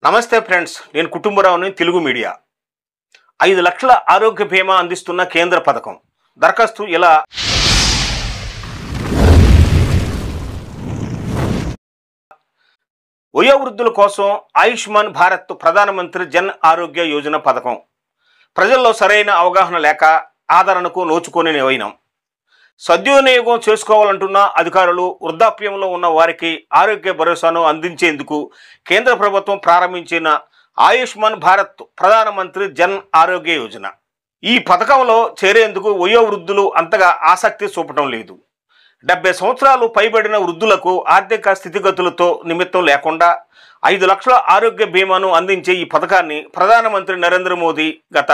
నమస్తే ఫ్రెండ్స్, నేను కుటుంబరావుని, తెలుగు మీడియా. 5 లక్షల ఆరోగ్య బీమా అందిస్తున్న కేంద్ర పథకం. దరఖాస్తు ఇలా. వయోవృద్ధుల కోసం ఆయుష్మాన్ భారత్ ప్రధానమంత్రి జన్ ఆరోగ్య యోజన పథకం ప్రజల్లో సరైన అవగాహన లేక ఆదరణకు నోచుకొని వైనం. సద్వినియోగం చేసుకోవాలంటున్న అధికారులు వృద్ధాప్యంలో ఉన్న వారికి ఆరోగ్య భరోసాను అందించేందుకు కేంద్ర ప్రభుత్వం ప్రారంభించిన ఆయుష్మాన్ భారత్ ప్రధానమంత్రి జన్ ఆరోగ్య యోజన. ఈ పథకంలో చేరేందుకు వయోవృద్ధులు అంతగా ఆసక్తి చూపటం లేదు. 70 సంవత్సరాలు పైబడిన వృద్ధులకు ఆర్థిక స్థితిగతులతో నిమిత్తం లేకుండా 5 లక్షల ఆరోగ్య బీమాను అందించే ఈ పథకాన్ని ప్రధానమంత్రి నరేంద్ర మోదీ గత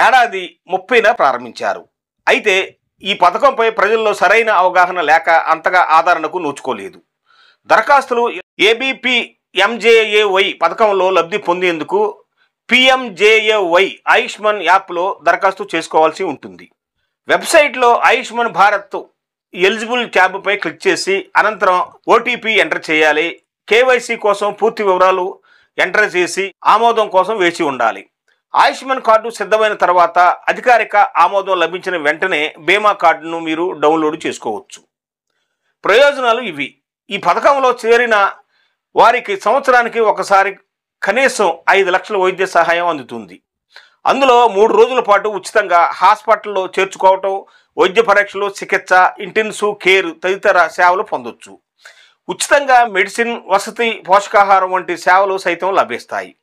ఏడాది 30న ప్రారంభించారు. అయితే ఈ పథకంపై ప్రజల్లో సరైన అవగాహన లేక అంతగా ఆదరణకు నోచుకోలేదు. దరఖాస్తులు ఏబీపీఎంజేఏవై పథకంలో లబ్ధి పొందేందుకు పిఎంజేఏవై ఆయుష్మాన్ యాప్లో దరఖాస్తు చేసుకోవాల్సి ఉంటుంది. వెబ్సైట్లో ఆయుష్మాన్ భారత్ ఎలిజిబుల్ ట్యాబ్పై క్లిక్ చేసి అనంతరం ఓటీపీ ఎంటర్ చేయాలి. కేవైసీ కోసం పూర్తి వివరాలు ఎంటర్ చేసి ఆమోదం కోసం వేచి ఉండాలి. ఆయుష్మాన్ కార్డు సిద్ధమైన తర్వాత అధికారిక ఆమోదం లభించిన వెంటనే బీమా కార్డును మీరు డౌన్లోడ్ చేసుకోవచ్చు. ప్రయోజనాలు ఇవి. ఈ పథకంలో చేరిన వారికి సంవత్సరానికి ఒకసారి కనీసం 5 లక్షల వైద్య సహాయం అందుతుంది. అందులో 3 రోజుల పాటు ఉచితంగా హాస్పిటల్లో చేర్చుకోవటం, వైద్య పరీక్షలు, చికిత్స, ఇంటెన్సివ్ కేర్ తదితర సేవలు పొందొచ్చు. ఉచితంగా మెడిసిన్, వసతి, పోషకాహారం వంటి సేవలు సైతం లభిస్తాయి.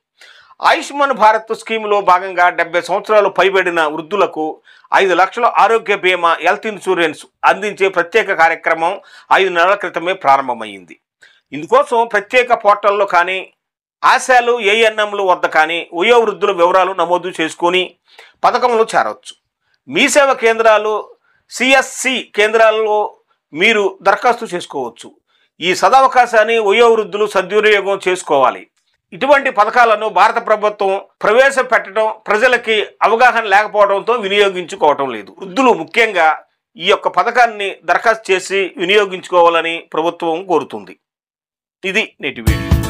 ఆయుష్మాన్ భారత్ స్కీమ్లో భాగంగా 70 సంవత్సరాలు పైబడిన వృద్ధులకు 5 లక్షల ఆరోగ్య బీమా హెల్త్ ఇన్సూరెన్స్ అందించే ప్రత్యేక కార్యక్రమం 5 నెలల క్రితమే ప్రారంభమైంది. ఇందుకోసం ప్రత్యేక పోర్టల్లో కానీ ఆశాలు ఏఎన్ఎంల వద్ద కానీ వయోవృద్ధుల వివరాలు నమోదు చేసుకొని పథకంలో చేరవచ్చు. మీ సేవ కేంద్రాలు, సిఎస్సి కేంద్రాల్లో మీరు దరఖాస్తు చేసుకోవచ్చు. ఈ సదవకాశాన్ని వయోవృద్ధులు సద్వినియోగం చేసుకోవాలి. ఇటువంటి పథకాలను భారత ప్రభుత్వం ప్రవేశపెట్టడం ప్రజలకి అవగాహన లేకపోవడంతో వినియోగించుకోవటం లేదు. వృద్ధులు ముఖ్యంగా ఈ యొక్క పథకాన్ని దరఖాస్తు చేసి వినియోగించుకోవాలని ప్రభుత్వం కోరుతుంది. ఇది నేటి వీడియో.